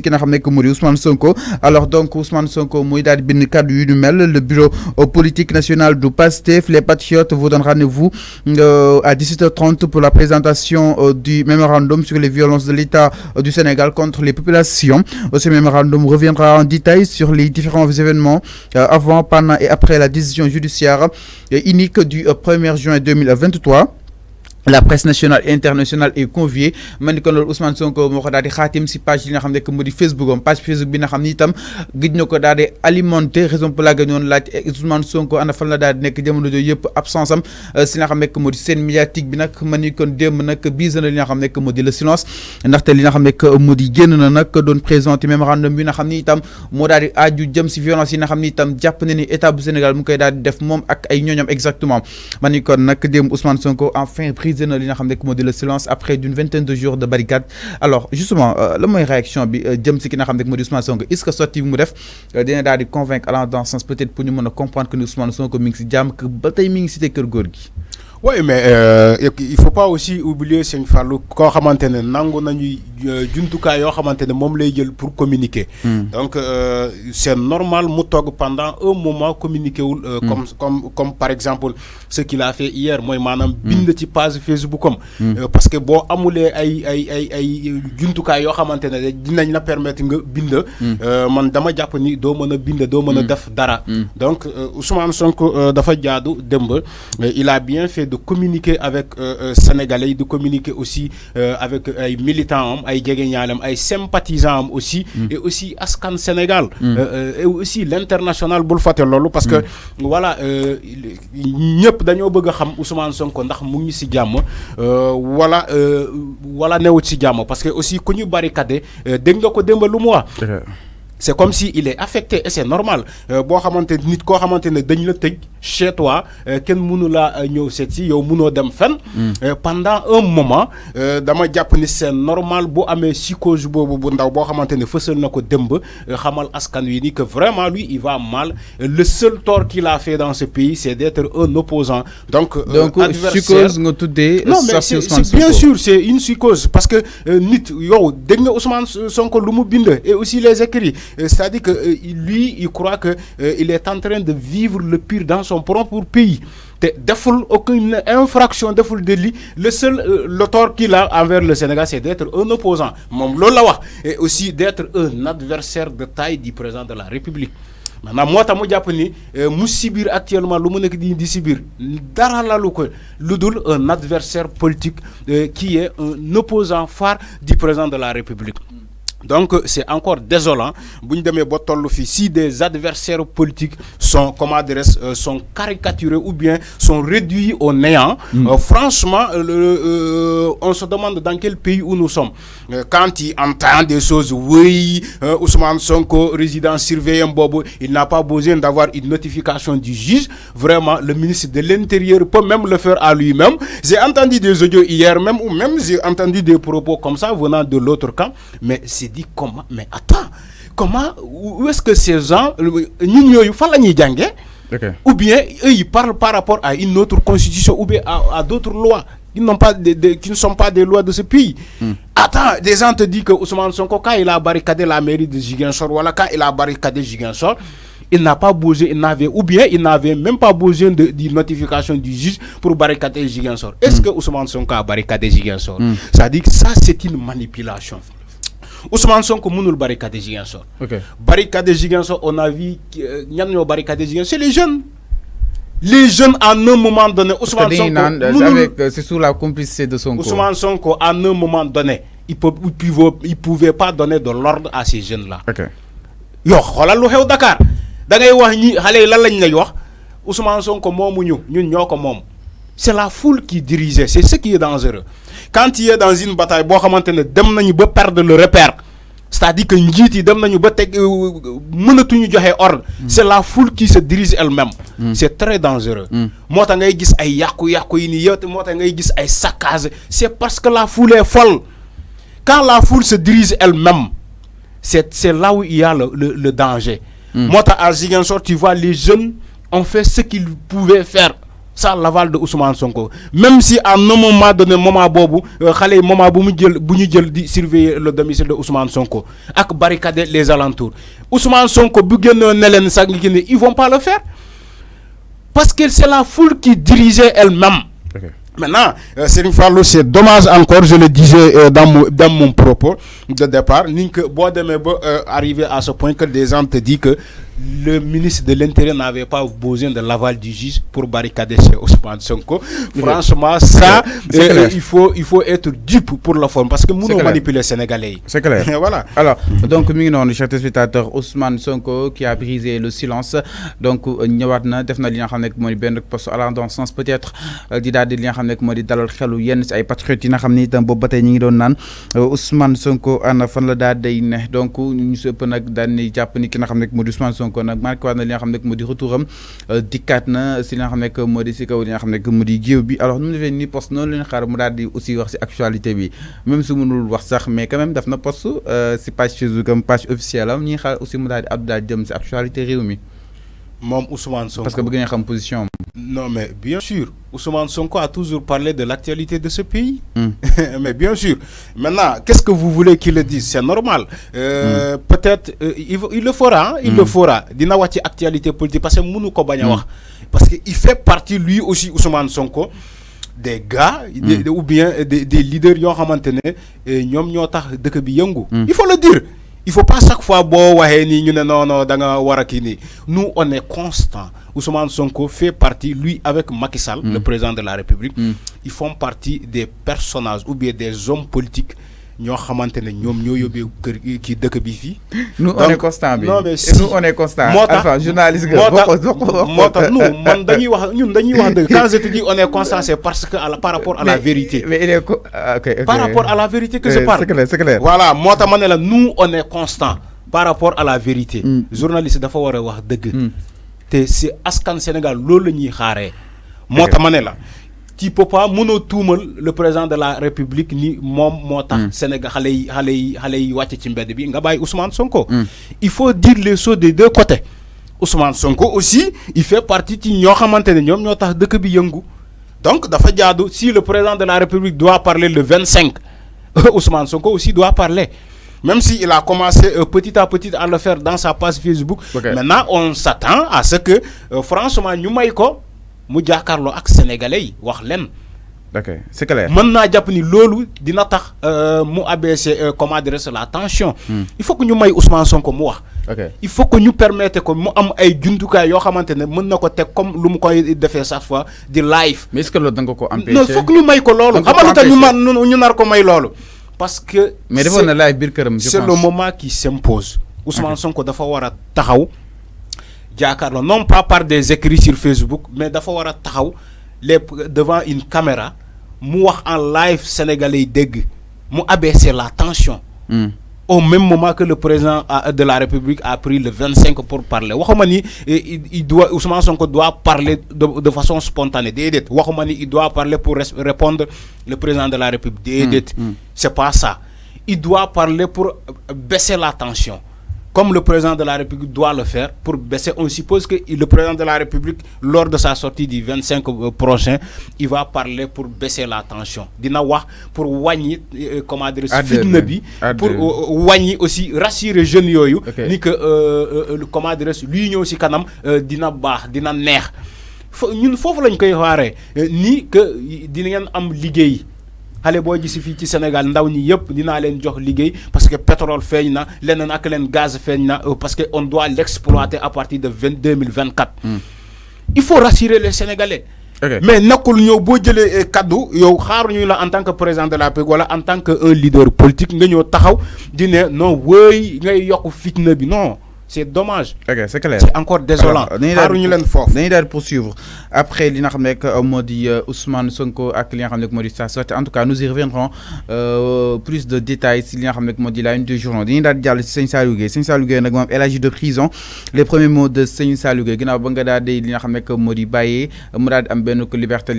ki nga xam ne moo di Ousmane Sonko. Alors donc Ousmane Sonko muy daal di bind kaddu yu ñu mel. Le bureau politique national du PASTEF les patriotes vous donnent rendez-vous à 17h30 pour la présentation du mémorandum sur les violences de l'État du Sénégal contre les populations. Ce mémorandum reviendra en détail sur les différents événements avant, pendant et après la décision judiciaire unique du 1er juin 2023. La presse nationale et internationale est conviée man ni ko loolu Ousmane Sonko moo ko daal di xaatim si page yi nga xam ne que moo di Facebook am page Facebook bi nga xam ni itam gëj na ko daal di alimenté raison pour laquelle ñoon laaj Ousmane Sonko ana fan la daal di nekk jamono jooju yëpp absence am si nga xam ne que moo di scène médiatique bi nag man ni kon démb nag bise na li nga xam ne que moo di le silence ndaxte li nga xam ne que moo di génn na nag doon présenté mémorandum bi nga xam ni itam moo daal di aaju jëm si violence yi nga xam ni itam jàpp na ni état bu Sénégal mu koy daal di def moom ak ay ñooñam exactement man ni kon nag démb Ousmane Sonko enfin li nga xam ne moo di le silence après d'une vingtaine de jours de barricade. Alors justement la mooy réaction bi jëm si ki nga xam ne moo di Ousmane Sonko est-ce que sortie bi mu def dina daal di convaincre allant dans ce sens peut-être pour ñu mën a comprendre que ni Ousmane Sonko mi ngi si jàmm que ba tey mi ngi cité kër góor gi. Oui, mais il faut pas aussi oublier Sëñ Fallou koo xamante ne nangu nañu jumtukaay yoo xamante ne moom lay jël pour communiquer. Donc c'est normal mu toog pendant un moment communiquer wul. Comme par exemple ce qu'il a fait hier mooy maanaam bind ci page Facebook am. Parce que boo amulee ay jumtukaay yoo xamante ne dinañ la permettre nga bind. Man dama jàpp ni doo mën a bind doo mën a def dara. Donc Ousmane Sonko dafa jaadu démb il a bien fait de communiquer avec Sénégalais, de communiquer aussi avec les militants, les jegeñaaleem, les sympathisants aussi, et aussi askan Sénégal, et aussi l'international bul fàtte loolu parce que voilà ñëpp dañoo bëgg a xam Ousmane Sonko ndax mu ngi ci jàmm wala newut ci jàmm parce que aussi ku ñu barricade dégg nga ko démb lu mu wax. C'est comme si il est affecté et c'est normal boo xamante nit koo xamante ne dañ la tëj chez toi kenn mënu laa ñëw seet si yow mënoo dem fenn pendant un moment dama jàpp ni c'est normal bu amee psychose boobu bu ndaw boo xamante ne fësal na ko démb xamal askan wi ni que vraiment lui il va mal le seul tort qu'il a fait dans ce pays c'est d'être un opposant donc psychose nga tuddee non mais c'est bien sûr c'est une psychose parce que nit yow dégg nga Ousmane Sonko lu mu bind et aussi les écrits. C'est-à-dire que lui, il croit que il est en train de vivre le pire dans son propre pays. Deful aucune infraction, deful délit. Le seul le tort qu'il a envers le Sénégal, c'est d'être un opposant. Et aussi d'être un adversaire de taille du président de la République. Maintenant, moi, je dis que Moussibir actuellement, le monde qui dit Sibir, un adversaire politique qui est un opposant phare du président de la République. Donc c'est encore désolant si des adversaires politiques sont sont caricaturés ou bien sont réduits au néant. Franchement on se demande dans quel pays où nous sommes quand il entend des choses. Oui, Ousmane Sonko résident surveillant Bobo, il n'a pas besoin d'avoir une notification du juge. Vraiment le ministre de l'Intérieur peut même le faire à lui-même. J'ai entendu des audios hier même ou même j'ai entendu des propos comme ça venant de l'autre camp, mais c'est dit comment, mais attends, comment, où est-ce que ces gens, ou bien eux, ils parlent par rapport à une autre constitution ou bien à d'autres lois qui ne sont pas des lois de ce pays. Attends, des gens te disent que Ousmane Sonko, quand il a barricadé la mairie de Ziguinchor, voilà, quand il a barricadé Ziguinchor, il n'a pas besoin, il n'avait même pas besoin de notification du juge pour barricader Ziguinchor. Est-ce que Ousmane Sonko a barricadé Ziguinchor? Ça dit que ça, c'est une manipulation. Ousmane Sonko mënul barricader Ziguinchor. Barricader Ziguinchor, on a vu ñan ñoo barricader Ziguinchor, c'est les jeunes. Les jeunes, à un moment donné, Ousmane Sonko, c'est sous la complicité de Sonko. Ousmane Sonko, à un moment donné, il pouvait pas donner de l'ordre à ces jeunes-là. Yo, xoolal lu xew Dakar. Da ngay wax ñi xalé yi lan lañ lay wax Ousmane Sonko moomuñu ñun ñoko mom. C'est la foule qui dirigeait, c'est ce qui est dangereux. Quand il est dans une bataille bo xamantene dem nañu ba perdre le repère, c'est-à-dire que njit yi dem nañu ba tek mënatuñu joxe ordre, c'est la foule qui se dirige elle-même. C'est très dangereux. Mota ngay gis ay yakku yi ni yow mota ngay gis ay saccage, c'est parce que la foule est folle. Quand la foule se dirige elle-même, c'est là où il y a le danger. Moi, à Ziguinchor, tu vois, les jeunes ont fait ce qu'ils pouvaient faire. sans l'aval de Ousmane Sonko. Même si à un moment donné, moment bobu, moment di surveiller le domicile de Ousmane Sonko, ak barricader les alentours. Ousmane Sonko, ils vont pas le faire. Parce que c'est la foule qui dirigeait elle-même. Okay. Maintenant, Serigne Fallou, c'est dommage encore, je le disais dans mon propos de départ, arriver à ce point que des gens te disent que le ministre de l'Intérieur n'avait pas besoin de l'aval du juge pour barricader chez Ousmane Sonko. Franchement, ça, il faut être dupe pour la forme parce que nous manipulons les Sénégalais. C'est clair. Voilà. Alors, donc, nous, chers téléspectateurs, Ousmane Sonko qui a brisé le silence. Donc, nous avons fait allant dans le sens peut-être dalal xelu yenn ci ay patriotes yi nga xamni itam boobu batay ñi ngi doon naan Ousmane Sonko ana fan la daal day ne donc ñu sepp nak daal ni japp ni ki nga xam ne moo di Ousmane Sonko nak marqué waat na li nga xam ne moo di retouram dikkaat na si li nga xam ne moo di si kaw li nga xam ne moo di géew bi alors nu mu defee ni poste noonu leen xaar mu daal di aussi wax si actualité bi même su mënul wax sax mais quand même daf na poste si page Facebook comme page officielle am ñi xaar aussi mu daal di abdou daal jëm si actualité réew mi Mom Ousmane Sonko. Parce que bëgg nga xam position. Non mais bien sûr, Ousmane Sonko a toujours parlé de l'actualité de ce pays. Mais bien sûr. Maintenant, qu'est-ce que vous voulez qu'il le dise? C'est normal. Peut-être il le fera, il le fera. Dina wati actualité politique parce que mënu ko baña wax. Parce que il fait partie lui aussi Ousmane Sonko des gars ou bien des leaders yo xamantene ñom ñoo tax dëkk bi yëngu. Il faut le dire. Il ne faut pas chaque fois nous on est constant. Ousmane Sonko fait partie, lui avec Macky Sall, le président de la République, ils font partie des personnages ou bien des hommes politiques. Nous on est constant. Non, mais si, nous on est constant. Enfin, journaliste. Quand je te dis on est constant, c'est parce que par rapport à la vérité. Par rapport à la vérité que je parle. C'est clair. Voilà, nous on est constant par rapport à la vérité. Journaliste dafa wara wax deug. Té c'est askan Sénégal lolu ñi xaré. Mota manela. Tu peux pas le président de la République ni mom motax Sénégal xalé yi wacc ci mbéd bi nga bay Ousmane Sonko. Il faut dire les choses des deux côtés. Ousmane Sonko aussi, il fait partie ci ño xamantene ñom ño tax dëkk bi yëngu. Donc dafa jaadu si le président de la République doit parler le 25, Ousmane Sonko aussi doit parler. Même s'il a commencé petit à petit à le faire dans sa page Facebook. Maintenant, on s'attend à ce que franchement ñu may ko mu jàkkaarloo ak sénégalais yi wax leen. Ok, c'est clair. mën naa jàpp ni loolu dina tax mu abaisser comment dire la tension. Il faut que ñu may Ousmane Sonko mu wax. Il faut que ñu permettre ko mu am ay jumtukaay yoo xamante ne mën na ko teg comme lu mu koy defee chaque fois di live. Mais est-ce que loolu da nga ko empêcher? Non, il faut que ñu may ko loolu. xam nga lu tax ñu nar ko may loolu. Parce que mais defoon na live biir këram, je pense. C'est le moment qui s'impose. Ousmane Sonko dafa war a taxaw. Non pas par des écrits sur Facebook, mais dafa wara taxaw devant une caméra mu wax en live sénégalais dégg mu abaisser la tension au même moment que le président de la République a pris le 25 pour parler. Waxuma ni Ousmane Sonko doit parler de façon spontanée. Waxuma ni il doit parler pour répondre le président de la République. C'est pas ça. Il doit parler pour baisser la tension. Comme le président de la République doit le faire pour baisser, on suppose que le président de la République, lors de sa sortie du 25 prochain, il va parler pour baisser la tension. Dina wax pour wàññi comment dire fitna bi, pour wàññi aussi rassurer jeunes yoyu ni que comment dire l'union ci kanam dina baax dina neex. Ñun fofu lañ koy xaaré ni que dina ngeen am liggéey. Xalé bo gis fi ci Sénégal ndaw ñi yépp dina leen jox liggéey parce que pétrole feeñ na leneen ak leen gaz feeñ na parce que on doit l'exploiter à partir de 2024. Il faut rassurer les Sénégalais. Mais nakul ñëw bo jëlé cadeau yow xaaruñu la en tant que président de la République wala en tant que un leader politique nga ñëw taxaw di né non wëy ngay yokk fitna bi non. C'est dommage. C'est clair. C'est encore désolant. Dañuy daal poursuivre après li nga xam ne moo di Ousmane Sonko ak li nga xam ne moo di sa sortie. En tout cas nous y reviendrons plus de détails si li nga xam ne moo di la une du journal. Dañuy daal di jàll si Sëñ Saliou Gueye. Sëñ Saliou Gueye nag moom élargi de prison les premiers mots de Sëñ Saliou Gueye ginnaaw ba nga daal di li nga xam ne moo di bàyyee mu daal di am benn liberté.